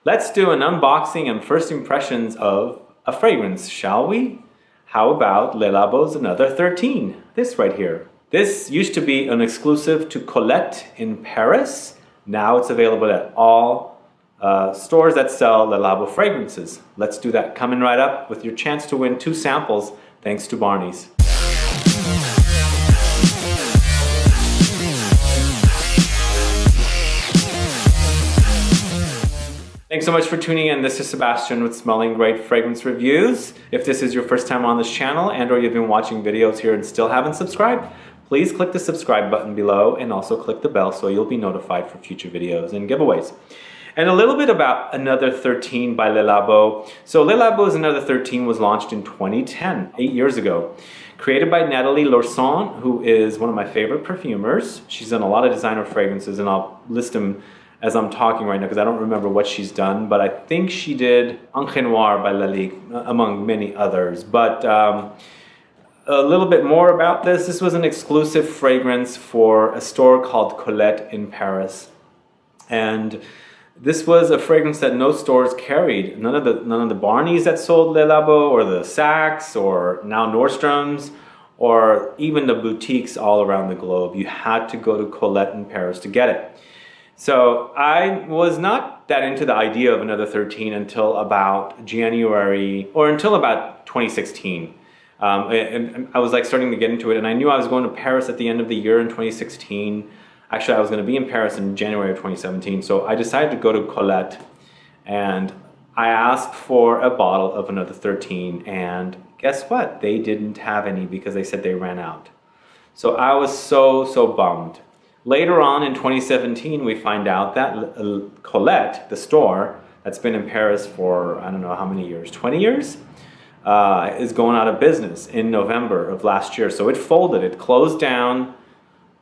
Let's do an unboxing and first impressions of a fragrance, shall we? How about Le Labo's Another 13? This right here. This used to be an exclusive to Colette in Paris. Now it's available at all stores that sell Le Labo fragrances. Let's do that. Coming right up with your chance to win 2 samples thanks to Barney's. Thanks so much for tuning in. This is Sebastian with Smelling Great Fragrance Reviews. If this is your first time on this channel and or you've been watching videos here and still haven't subscribed, please click the subscribe button below and also click the bell so you'll be notified for future videos and giveaways. And a little bit about Another 13 by Le Labo. So Le Labo's Another 13 was launched in 2010, 8 years ago. Created by Nathalie Laurson, who is one of my favorite perfumers. She's done a lot of designer fragrances, and I'll list them as I'm talking right now because I don't remember what she's done, but I think she did Encre Noire by Lalique, among many others. But a little bit more about this. This was an exclusive fragrance for a store called Colette in Paris. And this was a fragrance that no stores carried. None of the Barneys that sold Le Labo, or the Saks, or now Nordstrom's, or even the boutiques all around the globe. You had to go to Colette in Paris to get it. So I was not that into the idea of Another 13 until about January, or until about 2016. And I was like starting to get into it, and I knew I was going to Paris at the end of the year in 2016. Actually, I was going to be in Paris in January of 2017, so I decided to go to Colette, and I asked for a bottle of Another 13, and guess what? They didn't have any because they said they ran out. So I was so bummed. Later on in 2017, we find out that Colette, the store that's been in Paris for I don't know how many years, 20 years, is going out of business in November of last year. So it folded, it closed down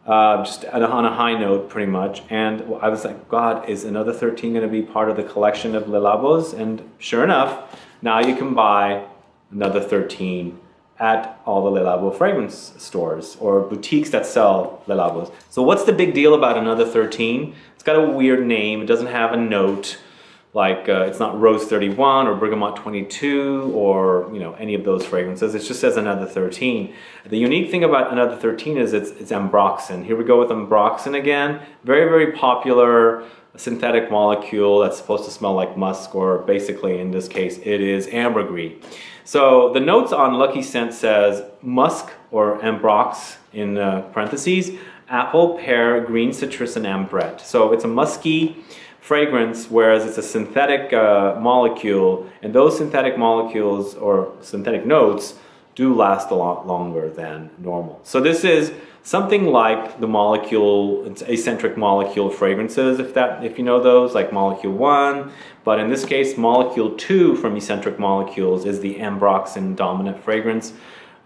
just on a high note pretty much. And I was like, God, is Another 13 going to be part of the collection of Le Labos? And sure enough, now you can buy Another 13 at all the Le Labo fragrance stores or boutiques that sell Le Labos. So what's the big deal about Another 13? It's got a weird name. It doesn't have a note, like it's not Rose 31 or Bergamot 22 or any of those fragrances. It just says Another 13. The unique thing about Another 13 is it's ambroxan. Here we go with ambroxan again. Very popular synthetic molecule that's supposed to smell like musk, or basically in this case it is ambergris. So the notes on Lucky Scent says musk, or ambrox in parentheses, apple, pear, green citrus, and ambrette. So it's a musky fragrance, whereas it's a synthetic molecule, and those synthetic molecules or synthetic notes do last a lot longer than normal. So this is something like the molecule, it's eccentric molecule fragrances, if you know those, like Molecule 1. But in this case, Molecule 2 from eccentric molecules is the ambroxan dominant fragrance,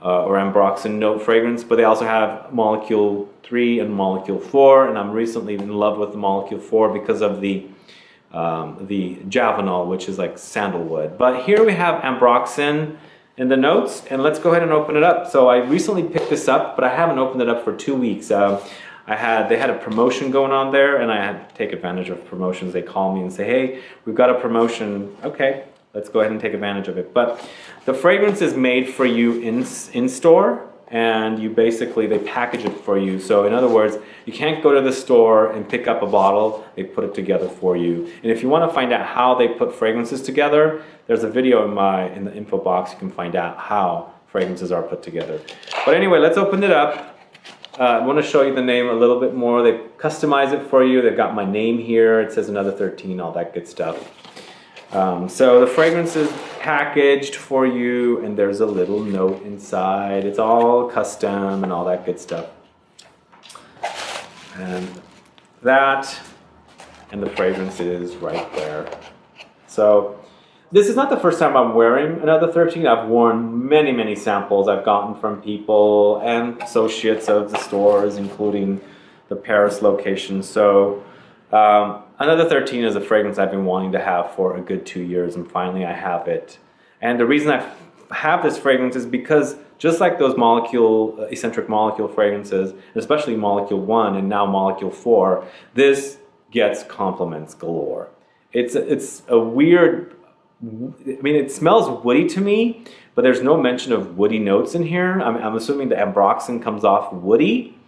or ambroxan note fragrance. But they also have Molecule 3 and Molecule 4, and I'm recently in love with the Molecule 4 because of the Javanol, which is like sandalwood. But here we have ambroxan in the notes, and let's go ahead and open it up. So I recently picked this up, but I haven't opened it up for 2 weeks. They had a promotion going on there, and I had to take advantage of promotions. They call me and say, hey, we've got a promotion. Okay, let's go ahead and take advantage of it. But the fragrance is made for you in store, and they package it for you. So in other words, you can't go to the store and pick up a bottle. They put it together for you. And if you want to find out how they put fragrances together, there's a video in the info box. You can find out how fragrances are put together. But anyway, let's open it up. I want to show you the name a little bit more. They customize it for you. They've got my name here. It says Another 13, all that good stuff. So the fragrance is packaged for you, and there's a little note inside. It's all custom and all that good stuff. And the fragrance is right there. So this is not the first time I'm wearing Another 13. I've worn many samples I've gotten from people and associates of the stores, including the Paris location. So Another 13 is a fragrance I've been wanting to have for a good 2 years, and finally I have it. And the reason I have this fragrance is because just like those eccentric molecule fragrances, especially Molecule 1 and now Molecule 4, this gets compliments galore. It's a weird, I mean, it smells woody to me, but there's no mention of woody notes in here. I'm assuming the ambroxan comes off woody,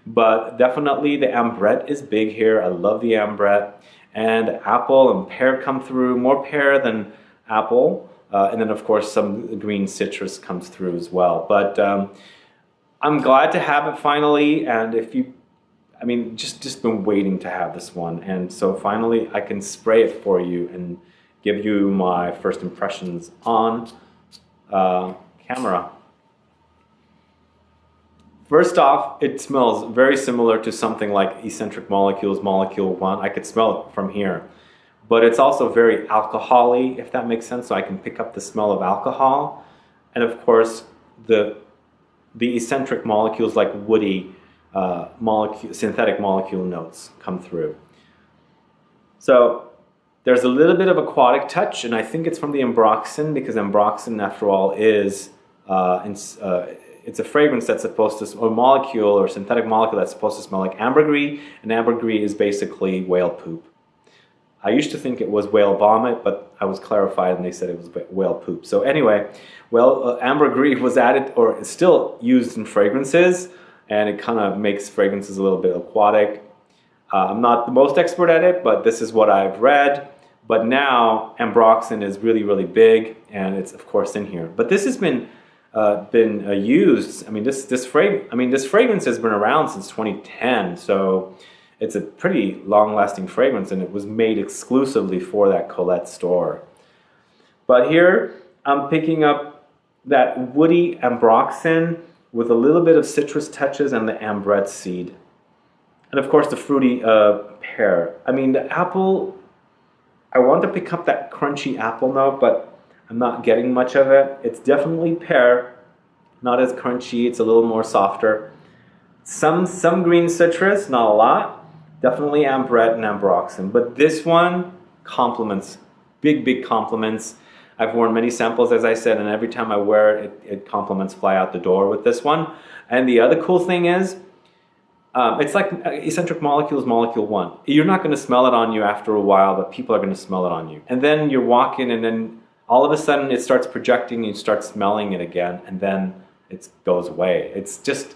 but definitely the ambrette is big here. I love the ambrette. And apple and pear come through, more pear than apple. And then, of course, some green citrus comes through as well. But I'm glad to have it finally. And if you, I mean, just been waiting to have this one. And so finally, I can spray it for you and give you my first impressions on camera. First off, it smells very similar to something like Eccentric Molecules Molecule 1. I could smell it from here. But it's also very alcohol-y, if that makes sense, so I can pick up the smell of alcohol. And of course, the eccentric molecules like woody synthetic molecule notes come through. So there's a little bit of aquatic touch, and I think it's from the ambroxan, because ambroxan, after all, is it's a fragrance that's supposed to, or molecule or synthetic molecule that's supposed to smell like ambergris, and ambergris is basically whale poop. I used to think it was whale vomit, but I was clarified and they said it was whale poop. So anyway, well, ambergris was added, or is still used in fragrances, and it kind of makes fragrances a little bit aquatic. I'm not the most expert at it, but this is what I've read. But now ambroxan is really, really big, and it's of course in here. But this has been used. I mean, this fragrance has been around since 2010, so it's a pretty long-lasting fragrance, and it was made exclusively for that Colette store. But here, I'm picking up that woody ambroxan with a little bit of citrus touches and the ambrette seed. And of course, the fruity pear. I mean, the apple, I want to pick up that crunchy apple note, but I'm not getting much of it. It's definitely pear, not as crunchy, it's a little more softer. Some green citrus, not a lot. Definitely ambrette and ambroxan, but this one compliments, big compliments. I've worn many samples, as I said, and every time I wear it, it compliments fly out the door with this one. And the other cool thing is, it's like Eccentric Molecules Molecule 1. You're not going to smell it on you after a while, but people are going to smell it on you. And then you're walking, and then all of a sudden it starts projecting, and you start smelling it again, and then it goes away. It's just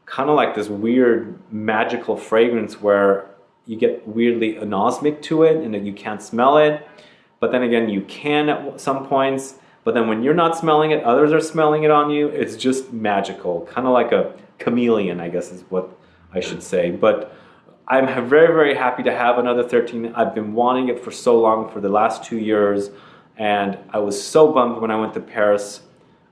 kind of like this weird magical fragrance where you get weirdly anosmic to it and that you can't smell it, but then again you can at some points, but then when you're not smelling it, others are smelling it on you. It's just magical, kind of like a chameleon, I guess is what I should say. But I'm very happy to have another 13. I've been wanting it for so long, for the last 2 years, and I was so bummed when I went to Paris.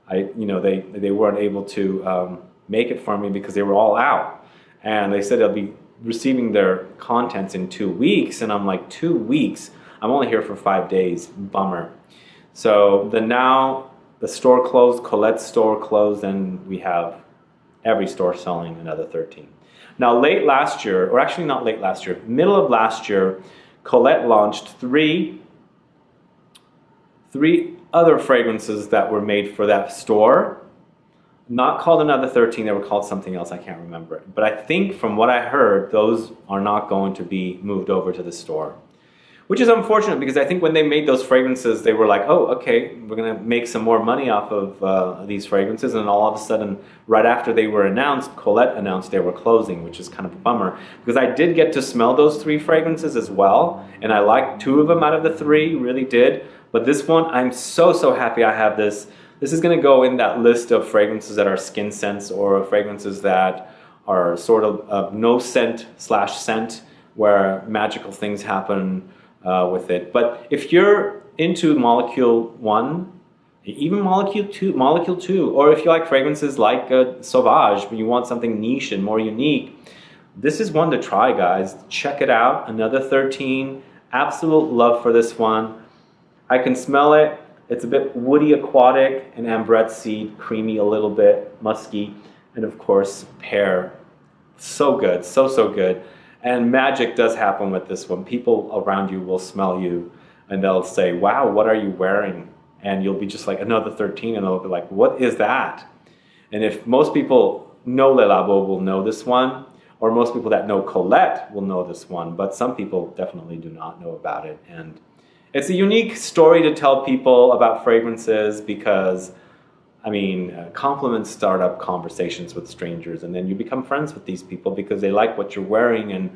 They weren't able to make it for me because they were all out, and they said they'll be receiving their contents in 2 weeks, and I'm like, 2 weeks? I'm only here for 5 days, bummer. So now the store closed, Colette's store closed, and we have every store selling another 13. Now late last year, or actually not late last year, middle of last year, Colette launched three other fragrances that were made for that store. Not called Another 13, they were called something else, I can't remember. But I think from what I heard, those are not going to be moved over to the store. Which is unfortunate, because I think when they made those fragrances, they were like, oh, okay, we're gonna make some more money off of these fragrances, and all of a sudden, right after they were announced, Colette announced they were closing, which is kind of a bummer. Because I did get to smell those 3 fragrances as well, and I liked 2 of them out of the 3, really did. But this one, I'm so happy I have this. This is going to go in that list of fragrances that are skin scents, or fragrances that are sort of no scent / scent, where magical things happen with it. But if you're into Molecule 1, even Molecule 2, or if you like fragrances like Sauvage, but you want something niche and more unique, this is one to try, guys. Check it out. Another 13. Absolute love for this one. I can smell it. It's a bit woody, aquatic, and ambrette seed, creamy a little bit, musky, and of course, pear. So good, so good. And magic does happen with this one. People around you will smell you, and they'll say, wow, what are you wearing? And you'll be just like, Another 13, and they'll be like, what is that? And if most people know Le Labo will know this one, or most people that know Colette will know this one, but some people definitely do not know about it. And It's a unique story to tell people about fragrances because, I mean, compliments start up conversations with strangers, and then you become friends with these people because they like what you're wearing and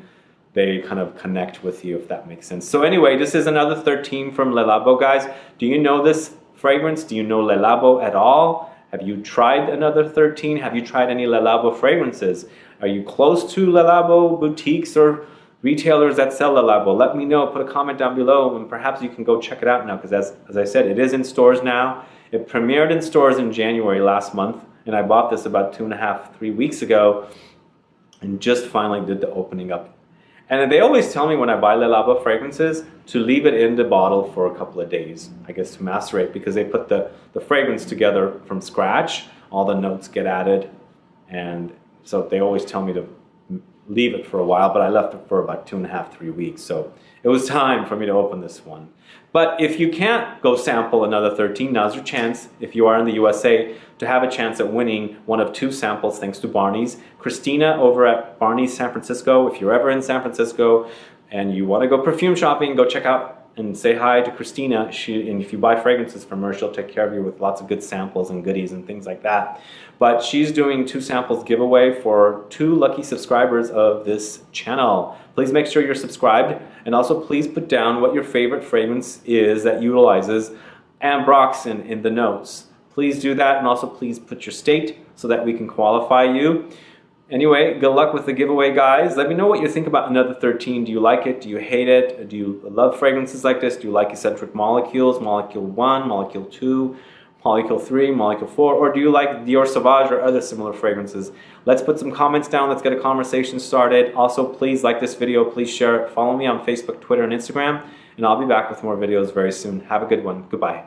they kind of connect with you, if that makes sense. So anyway, this is another 13 from Labo, guys. Do you know this fragrance? Do you know Labo at all? Have you tried another 13? Have you tried any Labo fragrances? Are you close to Labo boutiques or retailers that sell Labo? Let me know. Put a comment down below, and perhaps you can go check it out now, because as I said, it is in stores now. It premiered in stores in January last month, and I bought this about 2.5, 3 weeks ago, and just finally did the opening up. And they always tell me when I buy Labo fragrances to leave it in the bottle for a couple of days, I guess, to macerate, because they put the fragrance together from scratch. All the notes get added, and so they always tell me to leave it for a while, but I left it for about 2.5, 3 weeks. So it was time for me to open this one. But if you can't go sample another 13, now's your chance, if you are in the USA, to have a chance at winning one of 2 samples thanks to Barney's. Christina over at Barney's San Francisco, if you're ever in San Francisco and you want to go perfume shopping, go check out and say hi to Christina. And if you buy fragrances from her, she'll take care of you with lots of good samples and goodies and things like that. But she's doing 2 samples giveaway for 2 lucky subscribers of this channel. Please make sure you're subscribed, and also please put down what your favorite fragrance is that utilizes ambroxan in the notes. Please do that, and also please put your state so that we can qualify you. Anyway, good luck with the giveaway, guys. Let me know what you think about another 13. Do you like it? Do you hate it? Do you love fragrances like this? Do you like eccentric molecules, molecule 1, molecule 2, molecule 3, molecule 4, or do you like Dior Sauvage or other similar fragrances? Let's put some comments down. Let's get a conversation started. Also, please like this video. Please share it. Follow me on Facebook, Twitter, and Instagram, and I'll be back with more videos very soon. Have a good one. Goodbye.